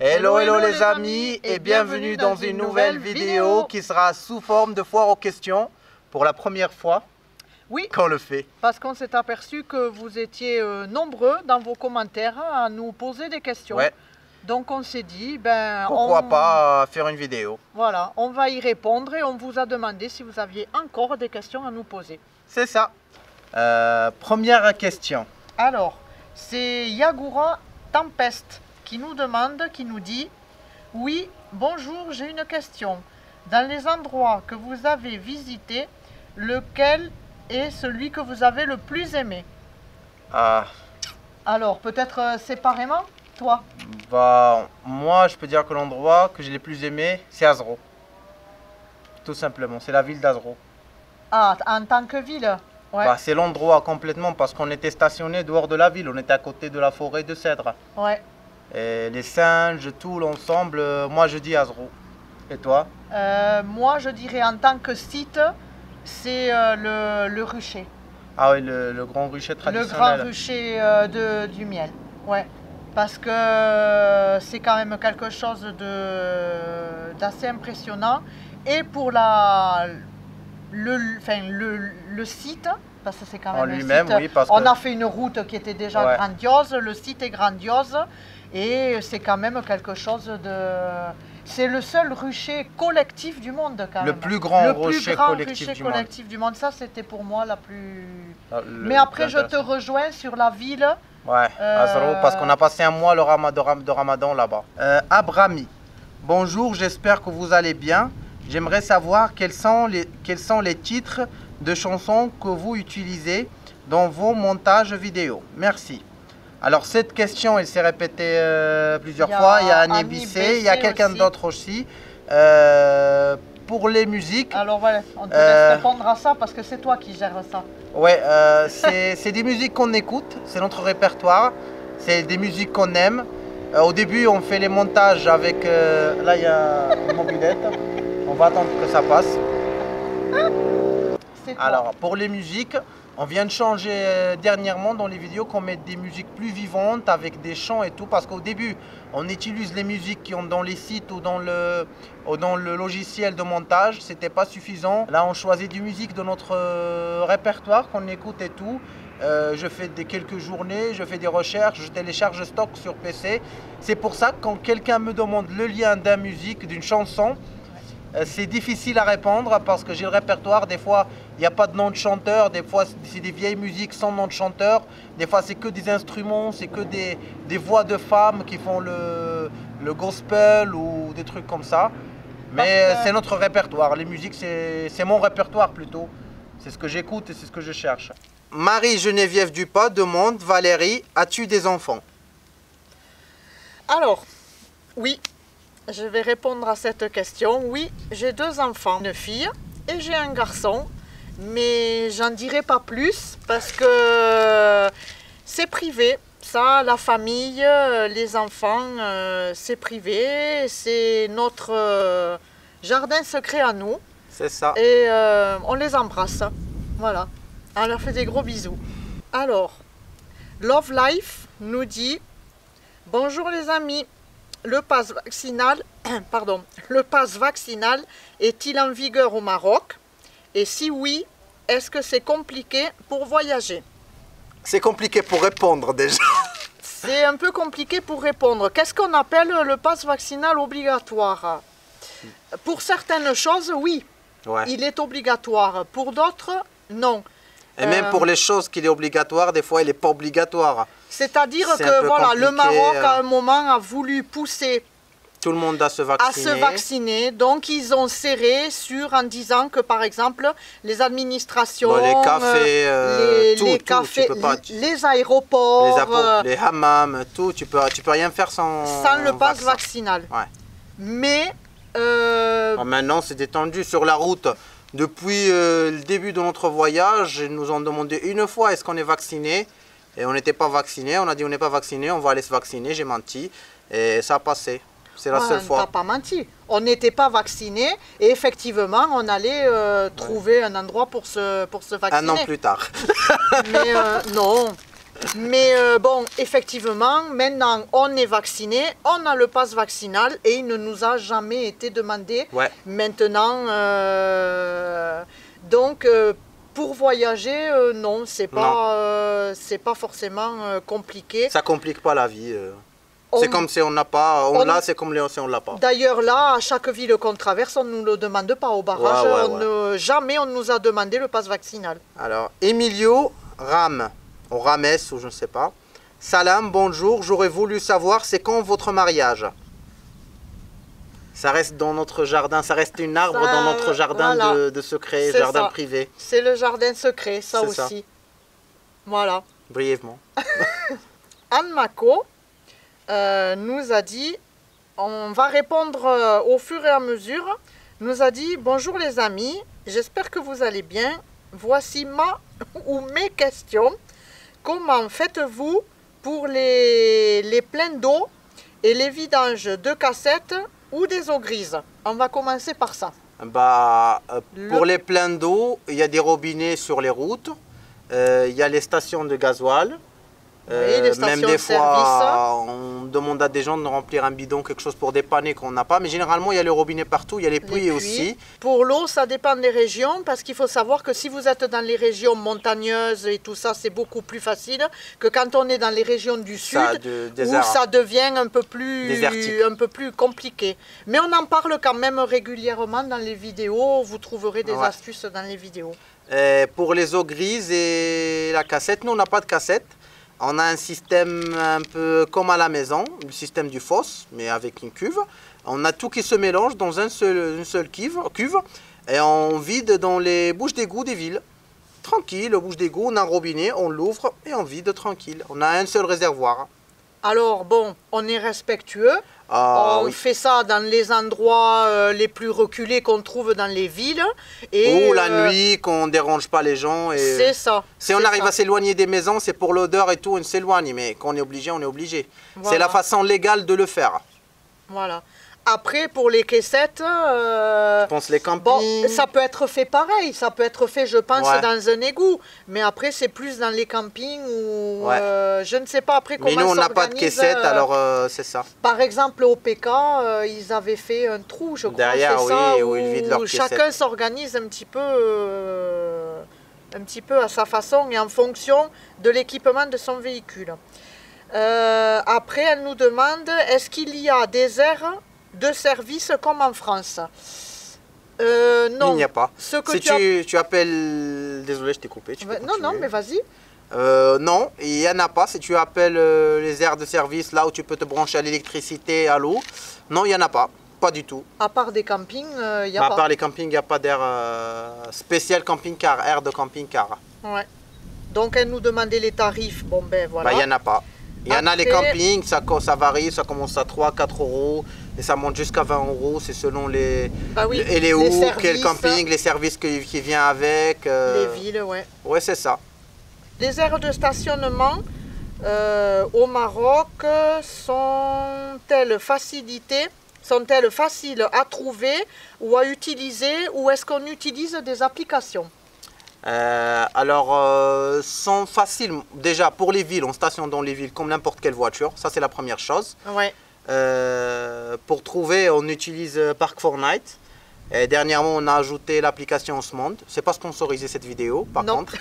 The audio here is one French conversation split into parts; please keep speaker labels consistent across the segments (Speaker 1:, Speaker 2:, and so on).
Speaker 1: Hello, hello les amis et bienvenue dans une nouvelle vidéo qui sera sous forme de foire aux questions pour la première fois.
Speaker 2: Oui,
Speaker 1: qu'on le fait.
Speaker 2: Parce qu'on s'est aperçu que vous étiez nombreux dans vos commentaires à nous poser des questions.
Speaker 1: Ouais.
Speaker 2: Donc on s'est dit, ben,
Speaker 1: pourquoi pas faire une vidéo.
Speaker 2: Voilà, on va y répondre et on vous a demandé si vous aviez encore des questions à nous poser.
Speaker 1: C'est ça. Première question.
Speaker 2: Alors, c'est Yagura Tempest qui nous demande, qui nous dit: oui, bonjour, j'ai une question. Dans les endroits que vous avez visités, lequel est celui que vous avez le plus aimé? Alors, peut-être séparément, toi?
Speaker 1: Bah, moi, je peux dire que l'endroit que j'ai le plus aimé, c'est Azro. Tout simplement, c'est la ville d'Azro.
Speaker 2: Ah, en tant que ville? Ouais.
Speaker 1: Bah, c'est l'endroit complètement parce qu'on était stationné dehors de la ville, on était à côté de la forêt de cèdres.
Speaker 2: Ouais.
Speaker 1: Et les singes, tout l'ensemble, moi je dis Azro. Et toi?
Speaker 2: Moi, je dirais en tant que site, c'est le rucher.
Speaker 1: Ah oui, le grand rucher traditionnel.
Speaker 2: Le grand rucher du miel, ouais. Parce que c'est quand même quelque chose d'assez impressionnant. Et pour le site, parce que c'est quand même un site,
Speaker 1: oui, parce
Speaker 2: on
Speaker 1: que...
Speaker 2: a fait une route qui était déjà grandiose, le site est grandiose. Et c'est quand même quelque chose de... C'est le seul rucher collectif du monde quand même.
Speaker 1: Le plus grand rucher
Speaker 2: collectif du monde. Ça, c'était pour moi la plus... Mais après, je te rejoins sur la ville.
Speaker 1: Ouais, Azro, parce qu'on a passé un mois de Ramadan là-bas. Abrami, bonjour, j'espère que vous allez bien. J'aimerais savoir quels sont les titres de chansons que vous utilisez dans vos montages vidéo. Merci. Alors cette question, elle s'est répétée plusieurs fois. Il y a Annie Bissé, il y a quelqu'un d'autre aussi. Pour les musiques...
Speaker 2: Alors voilà, on te laisse répondre à ça parce que c'est toi qui gères ça.
Speaker 1: Ouais, c'est des musiques qu'on écoute, c'est notre répertoire. C'est des musiques qu'on aime. Au début, on fait les montages avec... là, il y a une mobilette. On va attendre que ça passe. Alors, pour les musiques... On vient de changer dernièrement dans les vidéos qu'on met des musiques plus vivantes avec des chants et tout, parce qu'au début on utilise les musiques qui ont dans les sites ou dans le logiciel de montage, c'était pas suffisant. Là on choisit des musiques de notre répertoire qu'on écoute et tout. Je fais quelques journées, je fais des recherches, je télécharge, je stocke sur PC. C'est pour ça que quand quelqu'un me demande le lien d'une musique, d'une chanson, c'est difficile à répondre parce que j'ai le répertoire. Des fois, il n'y a pas de nom de chanteur. Des fois, c'est des vieilles musiques sans nom de chanteur. Des fois, c'est que des instruments, c'est que des voix de femmes qui font le gospel ou des trucs comme ça. Mais c'est notre répertoire. Les musiques, c'est mon répertoire plutôt. C'est ce que j'écoute et c'est ce que je cherche. Marie-Geneviève Dupas demande: Valérie, as-tu des enfants?
Speaker 2: Alors, oui. Je vais répondre à cette question. Oui, j'ai 2 enfants, une fille et j'ai un garçon, mais j'en dirai pas plus parce que c'est privé. Ça, la famille, les enfants, c'est privé, c'est notre jardin secret à nous.
Speaker 1: C'est ça.
Speaker 2: Et on les embrasse. Voilà, on leur fait des gros bisous. Alors, Love Life nous dit: bonjour les amis. Le pass vaccinal est-il en vigueur au Maroc? Et si oui, est-ce que c'est compliqué pour voyager?
Speaker 1: C'est compliqué pour répondre déjà.
Speaker 2: C'est un peu compliqué pour répondre. Qu'est-ce qu'on appelle le pass vaccinal obligatoire? Pour certaines choses, oui, il est obligatoire. Pour d'autres, non.
Speaker 1: Et même pour les choses qu'il est obligatoire, des fois il n'est pas obligatoire.
Speaker 2: C'est-à-dire que voilà, le Maroc à un moment a voulu pousser
Speaker 1: tout le monde à se vacciner.
Speaker 2: Donc ils ont serré en disant que par exemple les administrations,
Speaker 1: les cafés,
Speaker 2: les aéroports,
Speaker 1: les hammams, tout, tu peux rien faire sans
Speaker 2: le pass vaccinal.
Speaker 1: Ouais.
Speaker 2: Mais
Speaker 1: maintenant c'est détendu sur la route. Depuis le début de notre voyage, ils nous ont demandé une fois est-ce qu'on est vacciné, et on n'était pas vacciné. On a dit on n'est pas vacciné, on va aller se vacciner. J'ai menti et ça a passé. C'est la seule fois.
Speaker 2: On n'a pas menti. On n'était pas vacciné et effectivement on allait trouver un endroit pour se vacciner.
Speaker 1: Un an plus tard.
Speaker 2: Mais non. Mais bon, effectivement, maintenant on est vacciné, on a le pass vaccinal et il ne nous a jamais été demandé.
Speaker 1: Ouais.
Speaker 2: Maintenant, donc pour voyager, non, c'est pas forcément compliqué.
Speaker 1: Ça complique pas la vie.
Speaker 2: On-
Speaker 1: C'est comme si on n'a pas, on l'a, c'est comme si on l'a pas.
Speaker 2: D'ailleurs là, à chaque ville qu'on traverse, on ne nous le demande pas au barrage. Jamais on nous a demandé le pass vaccinal.
Speaker 1: Alors, Emilio Ram, ou Rames, ou je ne sais pas. Salam, bonjour, j'aurais voulu savoir, c'est quand votre mariage? Ça reste dans notre jardin, ça reste une arbre
Speaker 2: Ça,
Speaker 1: dans notre jardin
Speaker 2: voilà.
Speaker 1: de secret,
Speaker 2: C'est
Speaker 1: jardin
Speaker 2: ça.
Speaker 1: privé,
Speaker 2: C'est le jardin secret, ça
Speaker 1: C'est
Speaker 2: aussi.
Speaker 1: ça.
Speaker 2: Voilà.
Speaker 1: brièvement.
Speaker 2: Anne Mako nous a dit, on va répondre au fur et à mesure, nous a dit: bonjour les amis, j'espère que vous allez bien. Voici ma ou mes questions. Comment faites-vous pour les pleins d'eau et les vidanges de cassettes ou des eaux grises? On va commencer par ça.
Speaker 1: Bah, pour
Speaker 2: Le-
Speaker 1: les pleins d'eau, il y a des robinets sur les routes, il y a les stations de gasoil.
Speaker 2: les stations
Speaker 1: Même des
Speaker 2: de
Speaker 1: fois, on demande à des gens de remplir un bidon, quelque chose pour dépanner qu'on n'a pas. Mais généralement, il y a les robinets partout, il y a les puits
Speaker 2: Les
Speaker 1: aussi.
Speaker 2: Pour l'eau, ça dépend des régions, parce qu'il faut savoir que si vous êtes dans les régions montagneuses et tout ça, c'est beaucoup plus facile que quand on est dans les régions du sud, où ça devient un peu plus compliqué. Mais on en parle quand même régulièrement dans les vidéos, vous trouverez des astuces dans les vidéos.
Speaker 1: Pour les eaux grises et la cassette, nous on n'a pas de cassette. On a un système un peu comme à la maison, le système du fosse, mais avec une cuve. On a tout qui se mélange dans une seule cuve et on vide dans les bouches d'égout des villes. Tranquille, bouche d'égout, on a un robinet, on l'ouvre et on vide tranquille. On a un seul réservoir.
Speaker 2: Alors bon, on est respectueux. On
Speaker 1: Oui.
Speaker 2: fait ça dans les endroits les plus reculés qu'on trouve dans les villes. Et,
Speaker 1: Ou la nuit, qu'on ne dérange pas les gens.
Speaker 2: C'est ça.
Speaker 1: Si on arrive à s'éloigner des maisons, c'est pour l'odeur et tout, on s'éloigne. Mais quand on est obligé, on est obligé.
Speaker 2: Voilà.
Speaker 1: C'est la façon légale de le faire.
Speaker 2: Voilà. Après, pour les caissettes,
Speaker 1: Je pense les campings.
Speaker 2: bon, ça peut être fait pareil. Ça peut être fait, je pense,
Speaker 1: Ouais.
Speaker 2: dans un égout. Mais après, c'est plus dans les campings où je ne sais pas après comment
Speaker 1: Mais nous, on n'a pas de
Speaker 2: s'organise,
Speaker 1: caissette, alors c'est ça.
Speaker 2: Par exemple, au PK, ils avaient fait un trou, je crois,
Speaker 1: Derrière,
Speaker 2: c'est
Speaker 1: oui,
Speaker 2: ça,
Speaker 1: où ils vident leurs
Speaker 2: chacun
Speaker 1: caissettes.
Speaker 2: s'organise un petit peu à sa façon et en fonction de l'équipement de son véhicule. Après, elle nous demande, est-ce qu'il y a des aires de service comme en France? Non.
Speaker 1: Il n'y a pas.
Speaker 2: Ce que
Speaker 1: Si tu appelles... Désolé, je t'ai coupé. Tu peux
Speaker 2: Non, non,
Speaker 1: continuer.
Speaker 2: mais vas-y.
Speaker 1: Non, il n'y en a pas. Si tu appelles les aires de service, là où tu peux te brancher à l'électricité, à l'eau, non, il n'y en a pas. Pas du tout.
Speaker 2: À part des campings, il n'y a
Speaker 1: À
Speaker 2: pas.
Speaker 1: part les campings, il n'y a pas d'air spécial camping-car, aire de camping-car.
Speaker 2: Ouais. Donc, elle nous demandait les tarifs. Bon, ben voilà.
Speaker 1: Bah, il n'y en a pas. Il y en a les
Speaker 2: Après-
Speaker 1: campings, ça varie, ça commence à 3-4 euros et ça monte jusqu'à 20 euros, c'est selon les,
Speaker 2: Bah oui,
Speaker 1: et les où, quel
Speaker 2: services,
Speaker 1: camping, les services qui viennent avec.
Speaker 2: les villes, ouais.
Speaker 1: Ouais, c'est ça.
Speaker 2: Les aires de stationnement au Maroc sont-elles faciles à trouver ou à utiliser, ou est-ce qu'on utilise des applications?
Speaker 1: Sont faciles, déjà pour les villes, on stationne dans les villes comme n'importe quelle voiture, ça c'est la première chose.
Speaker 2: Ouais.
Speaker 1: Pour trouver, on utilise Park4Night. Et dernièrement, on a ajouté l'application Osmond. C'est pas sponsorisé cette vidéo, par
Speaker 2: Non.
Speaker 1: contre.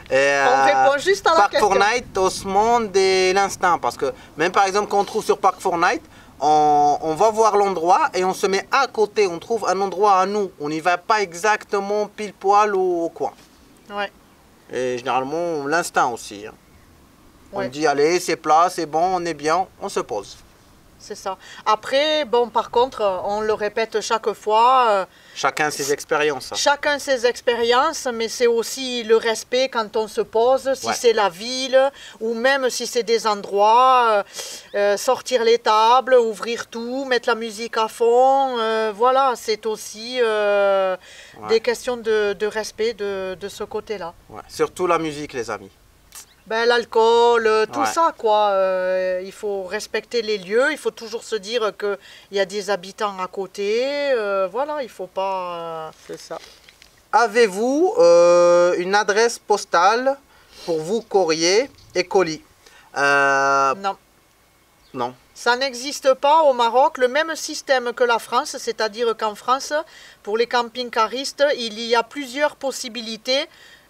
Speaker 1: Et,
Speaker 2: On répond juste à la question.
Speaker 1: Park4Night, Osmond et l'Instinct. Parce que même par exemple, quand on trouve sur Park4Night, on va voir l'endroit et on se met à côté. On trouve un endroit à nous. On n'y va pas exactement pile poil au coin.
Speaker 2: Ouais.
Speaker 1: Et généralement, l'Instinct aussi. Hein.
Speaker 2: Ouais.
Speaker 1: On dit, allez, c'est plat, c'est bon, on est bien, on se pose.
Speaker 2: C'est ça. Après, bon, par contre, on le répète chaque fois,
Speaker 1: Chacun ses expériences. Hein.
Speaker 2: chacun ses expériences, mais c'est aussi le respect quand on se pose, si
Speaker 1: Ouais.
Speaker 2: c'est la ville ou même si c'est des endroits, sortir les tables, ouvrir tout, mettre la musique à fond, voilà, c'est aussi des questions de respect de ce côté-là.
Speaker 1: Ouais. Surtout la musique, les amis.
Speaker 2: Ben, l'alcool, tout
Speaker 1: Ouais.
Speaker 2: ça, quoi. Il faut respecter les lieux, il faut toujours se dire qu'il y a des habitants à côté, voilà, il faut pas...
Speaker 1: C'est ça. Avez-vous une adresse postale pour vous, courrier et colis.
Speaker 2: Non.
Speaker 1: Non.
Speaker 2: Ça n'existe pas au Maroc, le même système que la France, c'est-à-dire qu'en France, pour les camping-caristes, il y a plusieurs possibilités.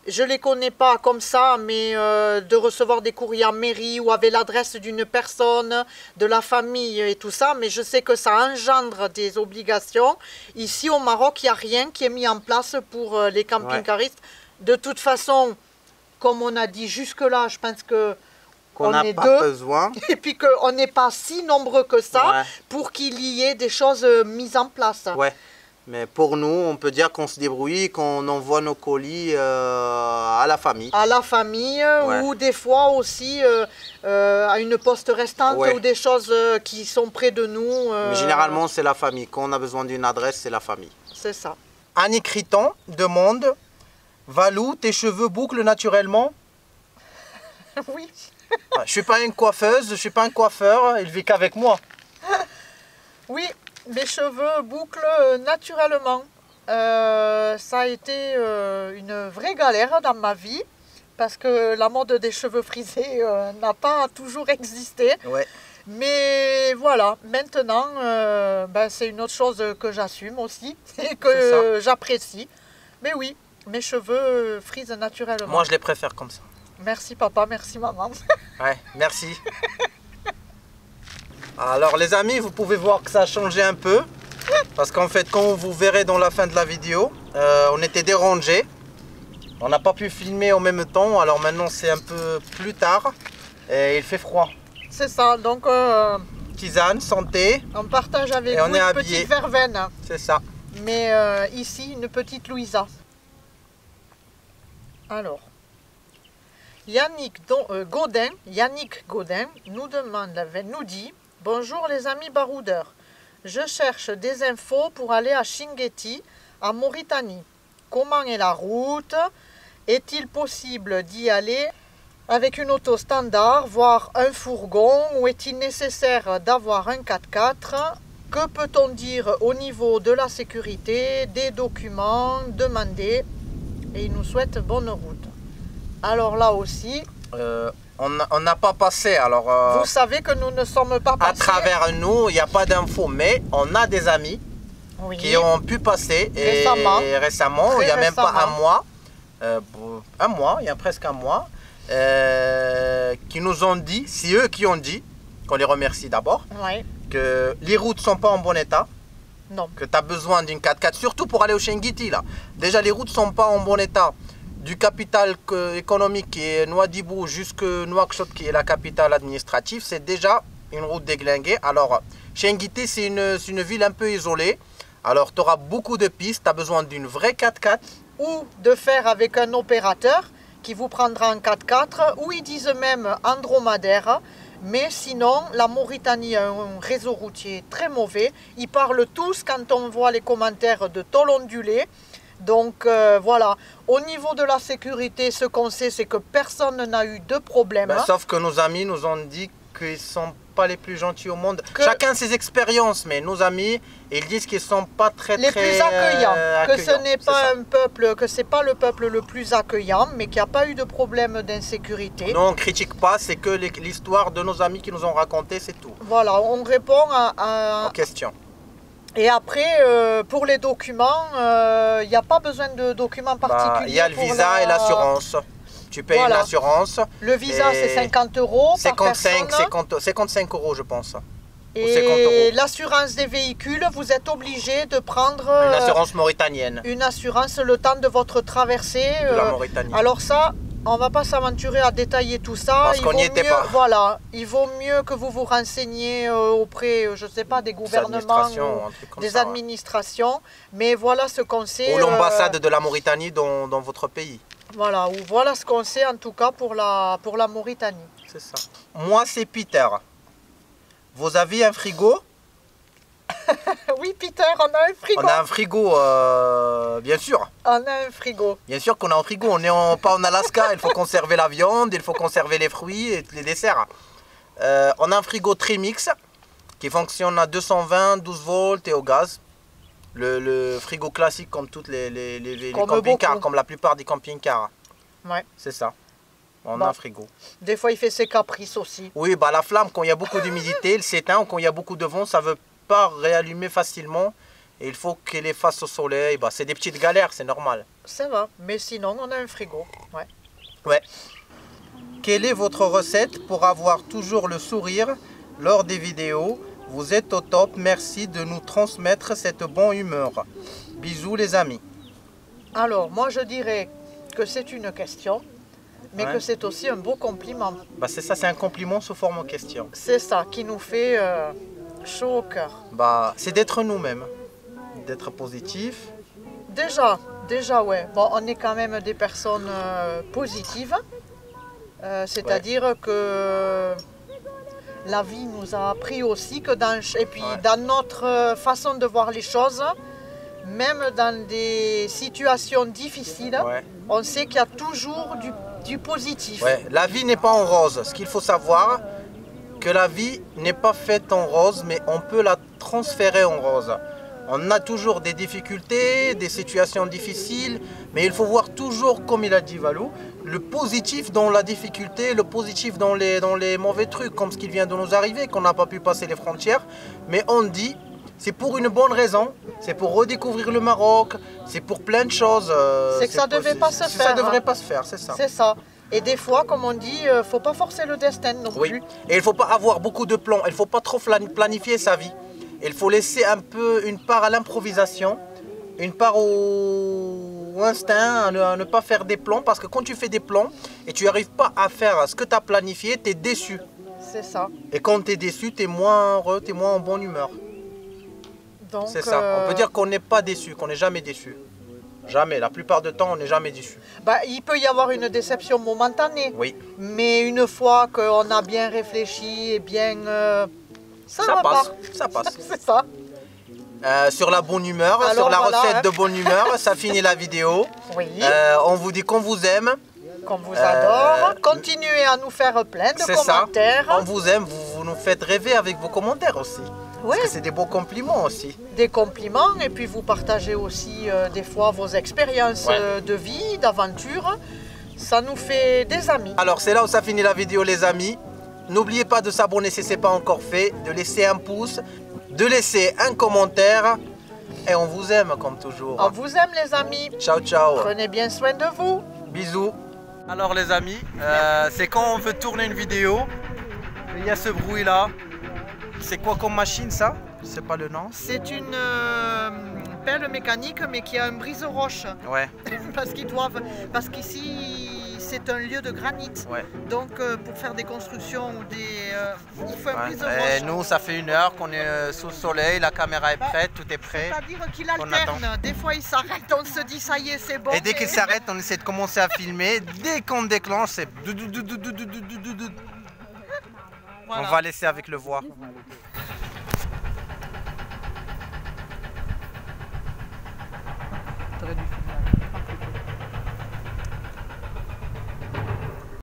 Speaker 2: Je ne les connais pas comme ça, mais de recevoir des courriers en mairie ou avec l'adresse d'une personne, de la famille et tout ça, mais je sais que ça engendre des obligations. Ici au Maroc, il n'y a rien qui est mis en place pour les camping-caristes. Ouais. De toute façon, comme on a dit jusque-là, je pense que
Speaker 1: qu'on n'a pas besoin.
Speaker 2: Et puis qu'on n'est pas si nombreux que ça pour qu'il y ait des choses mises en place.
Speaker 1: Ouais, mais pour nous, on peut dire qu'on se débrouille, qu'on envoie nos colis à la famille.
Speaker 2: À la famille, ou des fois aussi à une poste restante ou des choses qui sont près de nous.
Speaker 1: Mais généralement, c'est la famille. Quand on a besoin d'une adresse, c'est la famille.
Speaker 2: C'est ça.
Speaker 1: Annie Criton demande, Valou, tes cheveux bouclent naturellement?
Speaker 2: Oui.
Speaker 1: Je ne suis pas une coiffeuse, je ne suis pas un coiffeur, il vit qu'avec moi.
Speaker 2: Oui, mes cheveux bouclent naturellement. Ça a été une vraie galère dans ma vie parce que la mode des cheveux frisés n'a pas toujours existé.
Speaker 1: Ouais.
Speaker 2: Mais voilà, maintenant, c'est une autre chose que j'assume aussi et que j'apprécie. Mais oui, mes cheveux frisent naturellement.
Speaker 1: Moi, je les préfère comme ça.
Speaker 2: Merci papa, merci maman.
Speaker 1: Ouais, merci. Alors les amis, vous pouvez voir que ça a changé un peu. Parce qu'en fait, quand vous verrez dans la fin de la vidéo, on était dérangés. On n'a pas pu filmer en même temps. Alors maintenant, c'est un peu plus tard. Et il fait froid.
Speaker 2: C'est ça, donc...
Speaker 1: tisane, santé.
Speaker 2: On partage avec vous une petite verveine.
Speaker 1: C'est ça.
Speaker 2: Mais ici, une petite Louisa. Alors... Yannick Godin nous dit « Bonjour les amis baroudeurs, je cherche des infos pour aller à Chinguetti, en Mauritanie. Comment est la route? Est-il possible d'y aller avec une auto standard, voire un fourgon, ou est-il nécessaire d'avoir un 4x4? Que peut-on dire au niveau de la sécurité, des documents demandés? Et il nous souhaite bonne route. » Alors là aussi,
Speaker 1: on n'a pas passé. Alors,
Speaker 2: vous savez que nous ne sommes pas passés.
Speaker 1: À travers nous, il n'y a pas d'infos, mais on a des amis qui ont pu passer récemment, il n'y a même pas un mois, il y a presque un mois, qui nous ont dit, c'est eux qui ont dit, qu'on les remercie d'abord, que les routes ne sont pas en bon état.
Speaker 2: Non.
Speaker 1: Que tu as besoin d'une 4x4, surtout pour aller au Chinguetti là. Déjà, les routes ne sont pas en bon état. Du capital économique qui est Nouadhibou jusqu'à Nouakchott qui est la capitale administrative, c'est déjà une route déglinguée. Alors, Chinguetti, c'est une ville un peu isolée. Alors, tu auras beaucoup de pistes, tu as besoin d'une vraie 4x4.
Speaker 2: Ou de faire avec un opérateur qui vous prendra en 4x4, ou ils disent même en dromadaire. Mais sinon, la Mauritanie a un réseau routier très mauvais. Ils parlent tous, quand on voit les commentaires, de tôle ondulée. Donc voilà, au niveau de la sécurité, ce qu'on sait, c'est que personne n'a eu de problème.
Speaker 1: Sauf que nos amis nous ont dit qu'ils ne sont pas les plus gentils au monde. Chacun ses expériences, mais nos amis, ils disent qu'ils ne sont pas très
Speaker 2: plus accueillants. Que ce n'est pas un peuple, que c'est pas le peuple le plus accueillant, mais qu'il n'y a pas eu de problème d'insécurité.
Speaker 1: Non, on ne critique pas, c'est que l'histoire de nos amis qui nous ont raconté, c'est tout.
Speaker 2: Voilà, on répond aux
Speaker 1: questions.
Speaker 2: Et après, pour les documents, il n'y a pas besoin de documents particuliers.
Speaker 1: Il y a le visa et l'assurance. Tu payes une assurance.
Speaker 2: Le visa, c'est 50 € par personne.
Speaker 1: 55 € je pense.
Speaker 2: Et l'assurance des véhicules, vous êtes obligé de prendre...
Speaker 1: une assurance mauritanienne.
Speaker 2: Une assurance le temps de votre traversée.
Speaker 1: De la Mauritanie.
Speaker 2: Alors ça... On ne va pas s'aventurer à détailler tout ça.
Speaker 1: Parce qu'on n'y était pas.
Speaker 2: Voilà, il vaut mieux que vous vous renseigniez auprès, je ne sais pas, des gouvernements, des administrations. Mais voilà ce qu'on sait.
Speaker 1: Ou l'ambassade de la Mauritanie dans votre pays.
Speaker 2: Voilà, ou voilà ce qu'on sait en tout cas pour la Mauritanie.
Speaker 1: C'est ça. Moi, c'est Peter. Vous avez un frigo?
Speaker 2: Oui, Peter, on a un frigo.
Speaker 1: On a un frigo, bien sûr.
Speaker 2: On a un frigo.
Speaker 1: Bien sûr qu'on a un frigo. On n'est pas en Alaska. Il faut conserver la viande, il faut conserver les fruits et les desserts. On a un frigo Trimix qui fonctionne à 220, 12 volts et au gaz. Le frigo classique comme toutes les camping-cars, comme la plupart des camping-cars.
Speaker 2: Ouais.
Speaker 1: C'est ça. On
Speaker 2: Bon.
Speaker 1: a un frigo.
Speaker 2: Des fois, il fait ses caprices aussi.
Speaker 1: Oui, bah la flamme, quand il y a beaucoup d'humidité, elle s'éteint. Quand il y a beaucoup de vent, ça ne veut pas réallumer facilement. Et il faut qu'elle est face au soleil. Bah, c'est des petites galères, c'est normal.
Speaker 2: Ça va, mais sinon, on a un frigo. Ouais.
Speaker 1: Ouais. Quelle est votre recette pour avoir toujours le sourire lors des vidéos? Vous êtes au top. Merci de nous transmettre cette bonne humeur. Bisous les amis.
Speaker 2: Alors, moi, je dirais que c'est une question, mais
Speaker 1: Ouais.
Speaker 2: que c'est aussi un beau compliment.
Speaker 1: Bah, c'est ça, c'est un compliment sous forme de question.
Speaker 2: C'est ça qui nous fait chaud au cœur.
Speaker 1: Bah, c'est d'être nous-mêmes, d'être positif.
Speaker 2: Déjà, ouais. Bon, on est quand même des personnes positives. C'est-à-dire que la vie nous a appris aussi que dans notre façon de voir les choses, même dans des situations difficiles,
Speaker 1: Ouais.
Speaker 2: on sait qu'il y a toujours du positif.
Speaker 1: Ouais. La vie n'est pas en rose. Ce qu'il faut savoir, que la vie n'est pas faite en rose, mais on peut la transférer en rose. On a toujours des difficultés, des situations difficiles, mais il faut voir toujours, comme il a dit Valou, le positif dans la difficulté, le positif dans les mauvais trucs, comme ce qui vient de nous arriver, qu'on n'a pas pu passer les frontières. Mais on dit, c'est pour une bonne raison, c'est pour redécouvrir le Maroc, c'est pour plein de choses.
Speaker 2: C'est que ça devait pas se
Speaker 1: Ça
Speaker 2: faire,
Speaker 1: devrait
Speaker 2: hein.
Speaker 1: pas se faire, c'est ça.
Speaker 2: C'est ça. Et des fois, comme on dit, faut pas forcer le destin non
Speaker 1: Oui,
Speaker 2: plus.
Speaker 1: et il ne faut pas avoir beaucoup de plans, il ne faut pas trop planifier sa vie. Il faut laisser un peu une part à l'improvisation, une part au instinct, à ne pas faire des plans, parce que quand tu fais des plans et tu n'arrives pas à faire ce que tu as planifié, tu es déçu.
Speaker 2: C'est ça.
Speaker 1: Et quand tu es déçu, tu es moins heureux, tu es moins en bonne humeur.
Speaker 2: Donc,
Speaker 1: C'est ça. On peut dire qu'on n'est pas déçu, qu'on n'est jamais déçu. Jamais, la plupart du temps, on n'est jamais déçu.
Speaker 2: bah, il peut y avoir une déception momentanée.
Speaker 1: Oui,
Speaker 2: Mais une fois qu'on a bien réfléchi et bien... ça
Speaker 1: ça
Speaker 2: repart.
Speaker 1: passe, ça passe.
Speaker 2: C'est ça.
Speaker 1: Sur la bonne humeur,
Speaker 2: Alors,
Speaker 1: sur la
Speaker 2: voilà,
Speaker 1: recette
Speaker 2: hein.
Speaker 1: de bonne humeur, ça finit la vidéo.
Speaker 2: Oui.
Speaker 1: On vous dit qu'on vous aime.
Speaker 2: Qu'on vous adore. Continuez à nous faire plein de
Speaker 1: C'est ça.
Speaker 2: commentaires.
Speaker 1: On vous aime, vous nous faites rêver avec vos commentaires aussi.
Speaker 2: Ouais.
Speaker 1: Parce que c'est des beaux compliments aussi.
Speaker 2: Des compliments et puis vous partagez aussi des fois vos expériences
Speaker 1: Ouais.
Speaker 2: de vie, d'aventure. Ça nous fait des amis.
Speaker 1: Alors c'est là où ça finit la vidéo les amis. N'oubliez pas de s'abonner si ce n'est pas encore fait, de laisser un pouce, de laisser un commentaire. Et on vous aime comme toujours.
Speaker 2: On vous aime les amis.
Speaker 1: Ciao ciao.
Speaker 2: Prenez bien soin de vous.
Speaker 1: Bisous. Alors les amis, c'est quand on veut tourner une vidéo, il y a ce bruit là. C'est quoi comme machine ça? Je sais pas le nom.
Speaker 2: C'est une pelle mécanique mais qui a un brise-roche.
Speaker 1: Ouais,
Speaker 2: Parce qu'ici c'est un lieu de granit.
Speaker 1: ouais.
Speaker 2: Donc pour faire des constructions ou il faut un
Speaker 1: Ouais.
Speaker 2: brise-roche.
Speaker 1: Et nous ça fait 1 heure qu'on est sous le soleil, la caméra est prête, tout est prêt.
Speaker 2: C'est-à-dire qu'il
Speaker 1: On
Speaker 2: alterne. Des fois il s'arrête, on se dit ça y est c'est bon.
Speaker 1: Et dès qu'il
Speaker 2: mais-
Speaker 1: s'arrête, on essaie de commencer à filmer. Dès qu'on déclenche, c'est...
Speaker 2: Voilà.
Speaker 1: On va laisser avec le voix. T'aurais dû filmer.